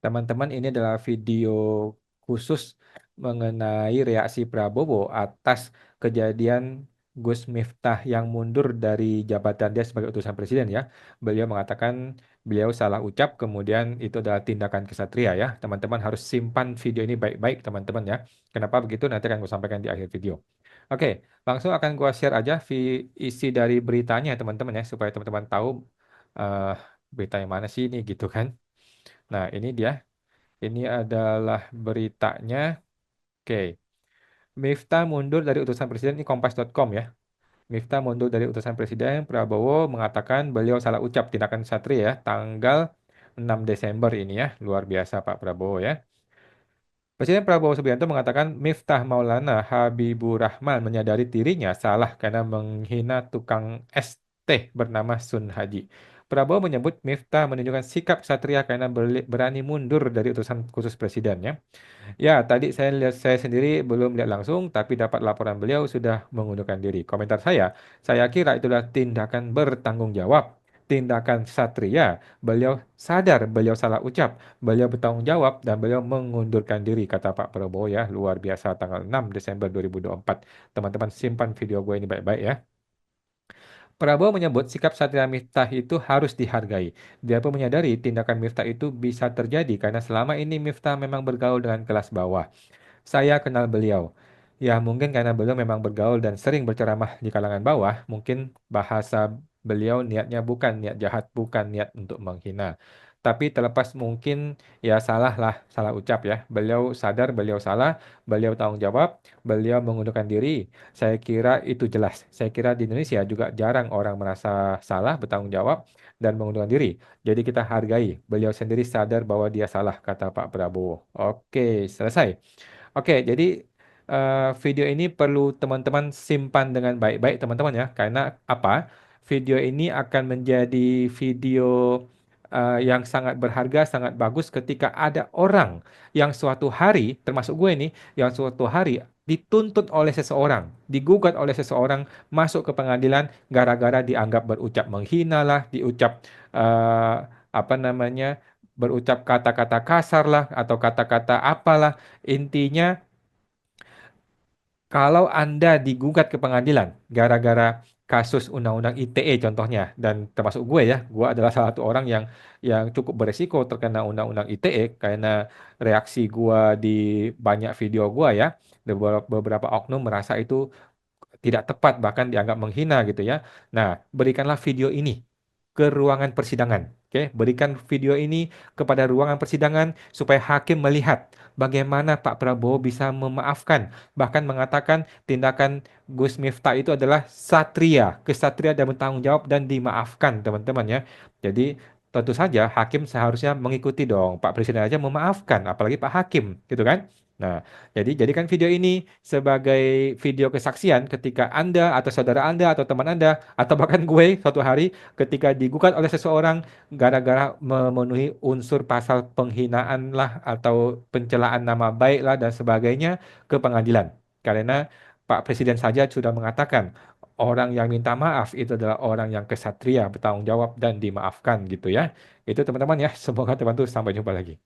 Teman-teman, ini adalah video khusus mengenai reaksi Prabowo atas kejadian Gus Miftah yang mundur dari jabatan dia sebagai utusan presiden ya. Beliau mengatakan beliau salah ucap, kemudian itu adalah tindakan kesatria ya. Teman-teman harus simpan video ini baik-baik teman-teman ya. Kenapa begitu? Nanti akan gue sampaikan di akhir video. Oke, langsung akan gue share aja isi dari beritanya ya teman-teman ya, supaya teman-teman tahu eh berita yang mana sih ini gitu kan. Nah, ini dia. Ini adalah beritanya. Oke. Miftah mundur dari utusan presiden, ini kompas.com ya. Miftah mundur dari utusan presiden, Prabowo mengatakan beliau salah ucap, tindakan satria ya, tanggal 6 Desember ini ya. Luar biasa Pak Prabowo ya. Presiden Prabowo Subianto mengatakan Miftah Maulana Habibur Rahman menyadari dirinya salah karena menghina tukang es teh bernama Sun Haji. Prabowo menyebut Miftah menunjukkan sikap satria karena berani mundur dari utusan khusus presiden ya. Ya, tadi saya lihat, saya sendiri belum lihat langsung, tapi dapat laporan beliau sudah mengundurkan diri. Komentar saya kira itulah tindakan bertanggung jawab, tindakan satria. Beliau sadar beliau salah ucap, beliau bertanggung jawab dan beliau mengundurkan diri, kata Pak Prabowo ya. Luar biasa tanggal 6 Desember 2024. Teman-teman simpan video gue ini baik-baik ya. Prabowo menyebut sikap Satria Miftah itu harus dihargai. Dia pun menyadari tindakan Miftah itu bisa terjadi karena selama ini Miftah memang bergaul dengan kelas bawah. Saya kenal beliau. Ya, mungkin karena beliau memang bergaul dan sering berceramah di kalangan bawah, mungkin bahasa beliau niatnya bukan niat jahat, bukan niat untuk menghina. Tapi terlepas mungkin ya salah lah, salah ucap ya. Beliau sadar beliau salah, beliau tanggung jawab, beliau mengundurkan diri. Saya kira itu jelas. Saya kira di Indonesia juga jarang orang merasa salah, bertanggung jawab, dan mengundurkan diri. Jadi kita hargai. Beliau sendiri sadar bahwa dia salah, kata Pak Prabowo. Oke, selesai. Oke, jadi video ini perlu teman-teman simpan dengan baik-baik teman-teman ya. Karena apa? Video ini akan menjadi video yang sangat berharga, sangat bagus ketika ada orang yang suatu hari, termasuk gue nih, yang suatu hari dituntut oleh seseorang, digugat oleh seseorang, masuk ke pengadilan gara-gara dianggap berucap menghina lah, diucap eh, apa namanya, berucap kata-kata kasar lah, atau kata-kata apalah. Intinya, kalau Anda digugat ke pengadilan gara-gara kasus Undang-Undang ITE contohnya, dan termasuk gue ya, gue adalah salah satu orang yang cukup beresiko terkena Undang-Undang ITE karena reaksi gue di banyak video gue ya, beberapa oknum merasa itu tidak tepat, bahkan dianggap menghina gitu ya. Nah, berikanlah video ini ke ruangan persidangan. Oke, berikan video ini kepada ruangan persidangan supaya hakim melihat bagaimana Pak Prabowo bisa memaafkan, bahkan mengatakan tindakan Gus Miftah itu adalah satria, kesatria dan bertanggung jawab dan dimaafkan, teman-teman ya. Jadi tentu saja hakim seharusnya mengikuti dong. Pak Presiden aja memaafkan, apalagi Pak Hakim, gitu kan? Nah, jadi jadikan video ini sebagai video kesaksian ketika Anda atau saudara Anda atau teman Anda atau bahkan gue suatu hari ketika digugat oleh seseorang gara-gara memenuhi unsur pasal penghinaan lah atau pencelaan nama baik lah dan sebagainya ke pengadilan. Karena Pak Presiden saja sudah mengatakan orang yang minta maaf itu adalah orang yang kesatria, bertanggung jawab dan dimaafkan gitu ya. Itu teman-teman ya. Semoga teman-teman sampai jumpa lagi.